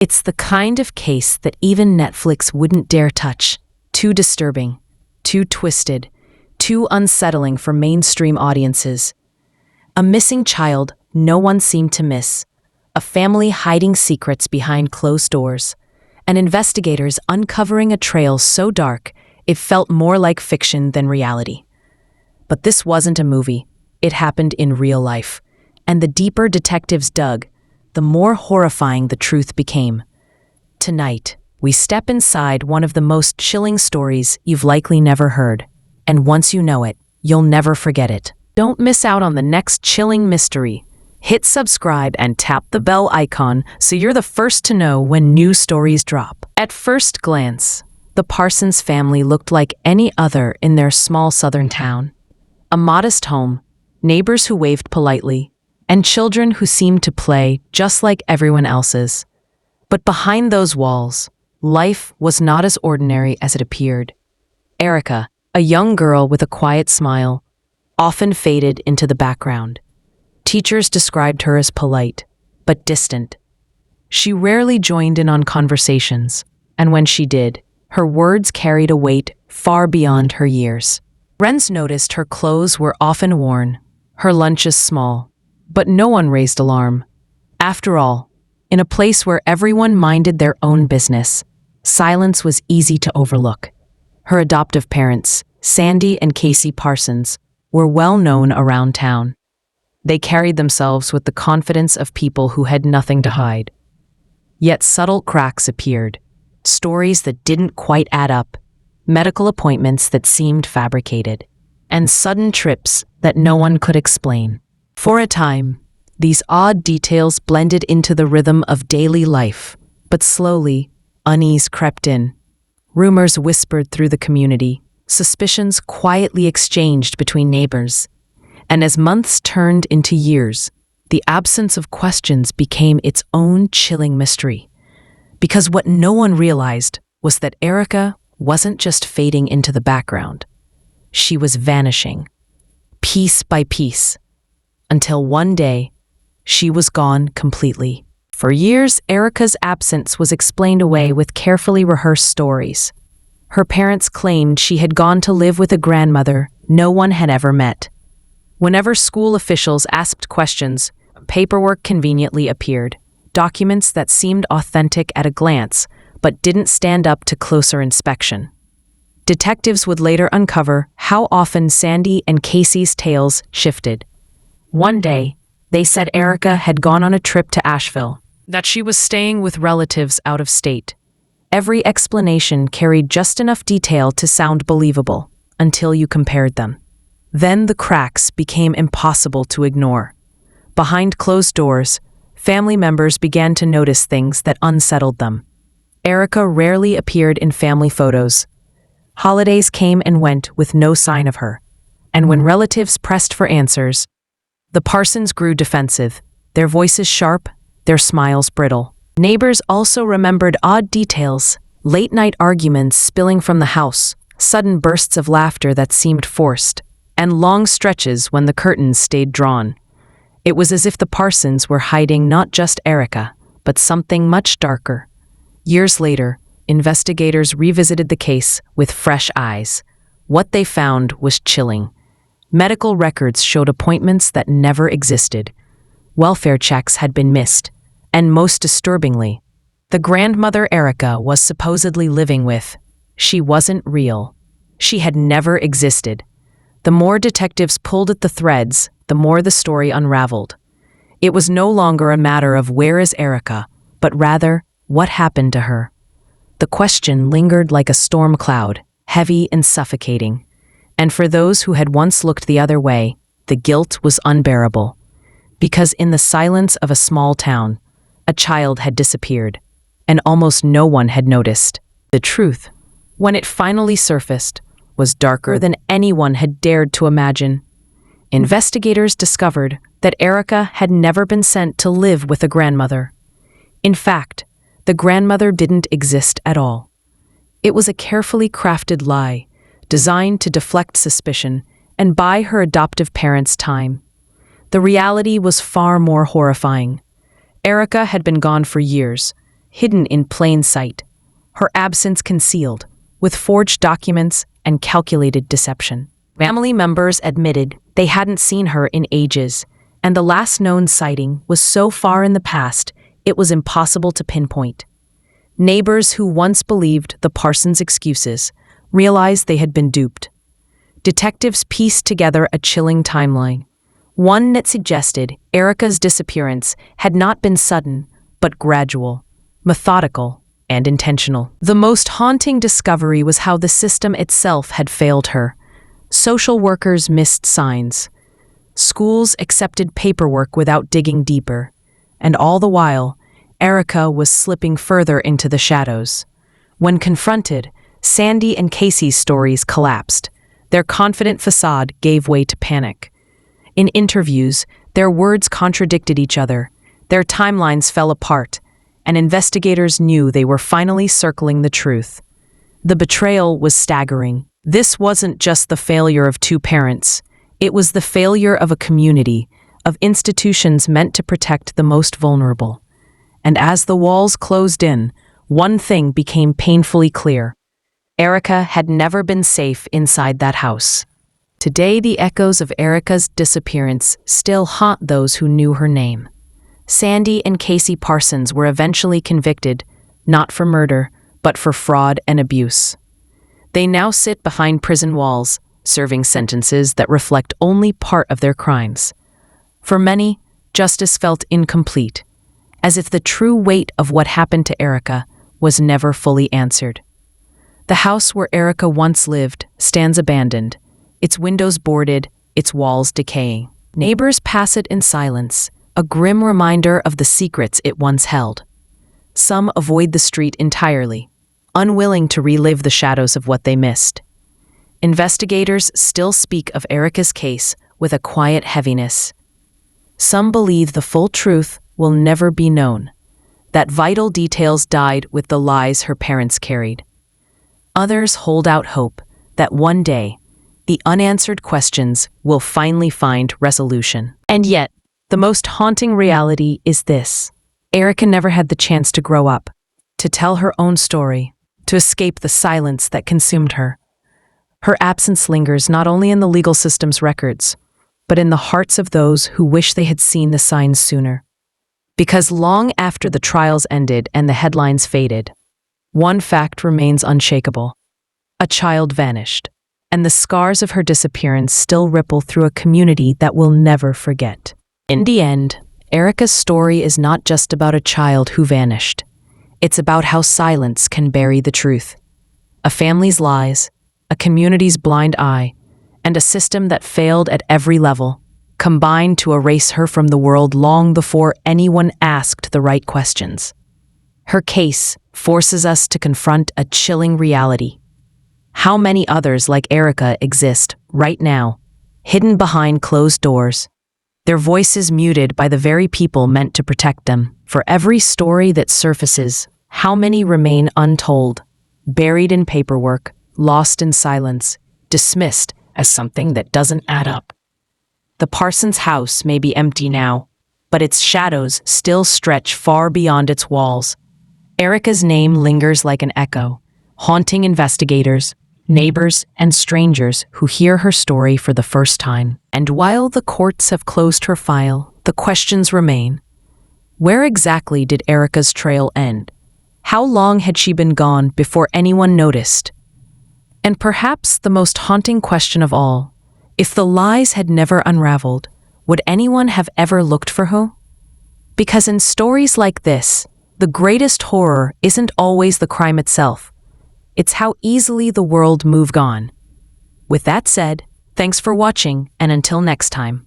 It's the kind of case that even Netflix wouldn't dare touch. Too disturbing, too twisted, too unsettling for mainstream audiences. A missing child no one seemed to miss, a family hiding secrets behind closed doors, and investigators uncovering a trail so dark it felt more like fiction than reality. But this wasn't a movie. It happened in real life, and the deeper detectives dug, the more horrifying the truth became. Tonight, we step inside one of the most chilling stories you've likely never heard, and once you know it, you'll never forget it. Don't miss out on the next chilling mystery. Hit subscribe and tap the bell icon so you're the first to know when new stories drop. At first glance, the Parsons family looked like any other in their small southern town. A modest home, neighbors who waved politely, and children who seemed to play just like everyone else's. But behind those walls, life was not as ordinary as it appeared. Erica, a young girl with a quiet smile, often faded into the background. Teachers described her as polite, but distant. She rarely joined in on conversations, and when she did, her words carried a weight far beyond her years. Friends noticed her clothes were often worn, her lunches small, but no one raised alarm. After all, in a place where everyone minded their own business, silence was easy to overlook. Her adoptive parents, Sandy and Casey Parsons, were well known around town. They carried themselves with the confidence of people who had nothing to hide. Yet subtle cracks appeared, stories that didn't quite add up, medical appointments that seemed fabricated, and sudden trips that no one could explain. For a time, these odd details blended into the rhythm of daily life, but slowly, unease crept in. Rumors whispered through the community, suspicions quietly exchanged between neighbors. And as months turned into years, the absence of questions became its own chilling mystery. Because what no one realized was that Erica wasn't just fading into the background. She was vanishing, piece by piece, until one day, she was gone completely. For years, Erica's absence was explained away with carefully rehearsed stories. Her parents claimed she had gone to live with a grandmother no one had ever met. Whenever school officials asked questions, paperwork conveniently appeared, documents that seemed authentic at a glance, but didn't stand up to closer inspection. Detectives would later uncover how often Sandy and Casey's tales shifted. One day, they said Erica had gone on a trip to Asheville, that she was staying with relatives out of state. Every explanation carried just enough detail to sound believable, until you compared them. Then the cracks became impossible to ignore. Behind closed doors, family members began to notice things that unsettled them. Erica rarely appeared in family photos. Holidays came and went with no sign of her. And when relatives pressed for answers, the Parsons grew defensive, their voices sharp, their smiles brittle. Neighbors also remembered odd details, late-night arguments spilling from the house, sudden bursts of laughter that seemed forced, and long stretches when the curtains stayed drawn. It was as if the Parsons were hiding not just Erica, but something much darker. Years later, investigators revisited the case with fresh eyes. What they found was chilling. Medical records showed appointments that never existed. Welfare checks had been missed, and most disturbingly, the grandmother Erica was supposedly living with, she wasn't real. She had never existed. The more detectives pulled at the threads, the more the story unraveled. It was no longer a matter of where is Erica, but rather, what happened to her? The question lingered like a storm cloud, heavy and suffocating. And for those who had once looked the other way, the guilt was unbearable. Because in the silence of a small town, a child had disappeared, and almost no one had noticed. The truth, when it finally surfaced, was darker than anyone had dared to imagine. Investigators discovered that Erica had never been sent to live with a grandmother. In fact, the grandmother didn't exist at all. It was a carefully crafted lie, designed to deflect suspicion and buy her adoptive parents time. The reality was far more horrifying. Erica had been gone for years, hidden in plain sight, her absence concealed, with forged documents and calculated deception. Family members admitted they hadn't seen her in ages, and the last known sighting was so far in the past it was impossible to pinpoint. Neighbors who once believed the Parsons excuses realized they had been duped. Detectives pieced together a chilling timeline, one that suggested Erica's disappearance had not been sudden, but gradual, methodical, and intentional. The most haunting discovery was how the system itself had failed her. Social workers missed signs. Schools accepted paperwork without digging deeper. And all the while, Erica was slipping further into the shadows. When confronted, Sandy and Casey's stories collapsed. Their confident facade gave way to panic. In interviews, their words contradicted each other. Their timelines fell apart, and investigators knew they were finally circling the truth. The betrayal was staggering. This wasn't just the failure of two parents. It was the failure of a community, of institutions meant to protect the most vulnerable. And as the walls closed in, one thing became painfully clear. Erica had never been safe inside that house. Today, the echoes of Erica's disappearance still haunt those who knew her name. Sandy and Casey Parsons were eventually convicted, not for murder, but for fraud and abuse. They now sit behind prison walls, serving sentences that reflect only part of their crimes. For many, justice felt incomplete, as if the true weight of what happened to Erica was never fully answered. The house where Erica once lived stands abandoned, its windows boarded, its walls decaying. Neighbors pass it in silence, a grim reminder of the secrets it once held. Some avoid the street entirely, unwilling to relive the shadows of what they missed. Investigators still speak of Erica's case with a quiet heaviness. Some believe the full truth will never be known, that vital details died with the lies her parents carried. Others hold out hope that one day, the unanswered questions will finally find resolution. And yet, the most haunting reality is this. Erica never had the chance to grow up, to tell her own story, to escape the silence that consumed her. Her absence lingers not only in the legal system's records, but in the hearts of those who wish they had seen the signs sooner. Because long after the trials ended and the headlines faded, one fact remains unshakable. A child vanished, and the scars of her disappearance still ripple through a community that will never forget. In the end, Erica's story is not just about a child who vanished. It's about how silence can bury the truth. A family's lies, a community's blind eye, and a system that failed at every level, combined to erase her from the world long before anyone asked the right questions. Her case forces us to confront a chilling reality. How many others like Erica exist right now, hidden behind closed doors, their voices muted by the very people meant to protect them? For every story that surfaces, how many remain untold, buried in paperwork, lost in silence, dismissed as something that doesn't add up? The Parsons house may be empty now, but its shadows still stretch far beyond its walls. Erica's name lingers like an echo, haunting investigators, neighbors, and strangers who hear her story for the first time. And while the courts have closed her file, the questions remain. Where exactly did Erica's trail end? How long had she been gone before anyone noticed? And perhaps the most haunting question of all, if the lies had never unraveled, would anyone have ever looked for her? Because in stories like this, the greatest horror isn't always the crime itself. It's how easily the world moved on. With that said, thanks for watching, and until next time.